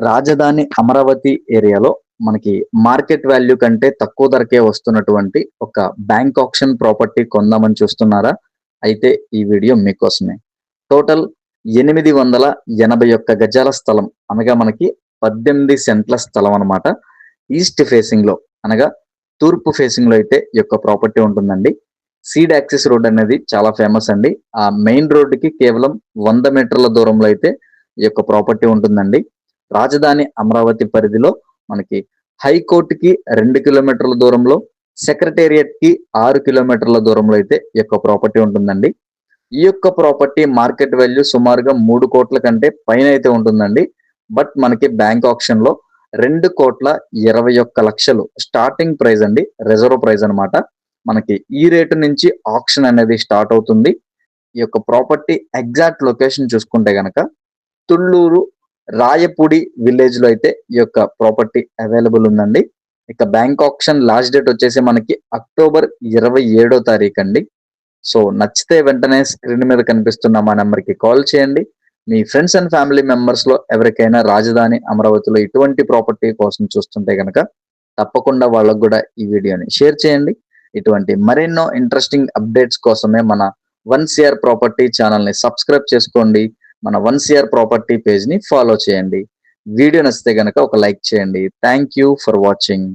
రాజధాని అమరావతి ఏరియాలో మనకి మార్కెట్ వాల్యూ కంటే తక్కువ ధరకే వస్తున్నటువంటి ఒక బ్యాంక్ ఆప్షన్ ప్రాపర్టీ కొందామని చూస్తున్నారా? అయితే ఈ వీడియో మీకోసమే. టోటల్ 881 గజాల స్థలం అనగా మనకి 18 సెంట్ల స్థలం అన్నమాట. ఈస్ట్ ఫేసింగ్ లో అనగా తూర్పు ఫేసింగ్ లో అయితే ఈ యొక్క ప్రాపర్టీ ఉంటుందండి. సీడ్ యాక్సిస్ రోడ్ అనేది చాలా ఫేమస్ అండి. ఆ మెయిన్ రోడ్డుకి కేవలం 100 మీటర్ల దూరంలో అయితే ఈ యొక్క ప్రాపర్టీ ఉంటుందండి. రాజధాని అమరావతి పరిధిలో మనకి హైకోర్టుకి 2 కిలోమీటర్ల దూరంలో, సెక్రటేరియట్ కి 6 కిలోమీటర్ల దూరంలో అయితే ఈ యొక్క ప్రాపర్టీ ఉంటుందండి. ఈ యొక్క ప్రాపర్టీ మార్కెట్ వాల్యూ సుమారుగా 3 కోట్ల కంటే పైన అయితే ఉంటుందండి. బట్ మనకి బ్యాంక్ ఆప్షన్ లో 2,21,00,000 స్టార్టింగ్ ప్రైస్ అండి, రిజర్వ్ ప్రైస్ అన్నమాట. మనకి ఈ రేటు నుంచి ఆప్షన్ అనేది స్టార్ట్ అవుతుంది. ఈ యొక్క ప్రాపర్టీ ఎగ్జాక్ట్ లొకేషన్ చూసుకుంటే గనక తుళ్ళూరు రాయపూడి విలేజ్ లో అయితే ఈ యొక్క ప్రాపర్టీ అవైలబుల్ ఉందండి. ఇక బ్యాంక్ ఆప్షన్ లాస్ట్ డేట్ వచ్చేసి మనకి అక్టోబర్ 27వ తారీఖు అండి. సో నచ్చితే వెంటనే స్క్రీన్ మీద కనిపిస్తున్న మా నెంబర్ కి కాల్ చేయండి. మీ ఫ్రెండ్స్ అండ్ ఫ్యామిలీ మెంబర్స్ లో ఎవరికైనా రాజధాని అమరావతిలో ఇటువంటి ప్రాపర్టీ కోసం చూస్తుంటే గనక తప్పకుండా వాళ్ళకు కూడా ఈ వీడియోని షేర్ చేయండి. ఇటువంటి మరెన్నో ఇంట్రెస్టింగ్ అప్డేట్స్ కోసమే మన 1CR ప్రాపర్టీ ఛానల్ ని సబ్స్క్రైబ్ చేసుకోండి. మన 1CR ప్రాపర్టీ పేజ్ ని ఫాలో చేయండి. వీడియో నచ్చితే గనక ఒక లైక్ చేయండి. Thank you for watching.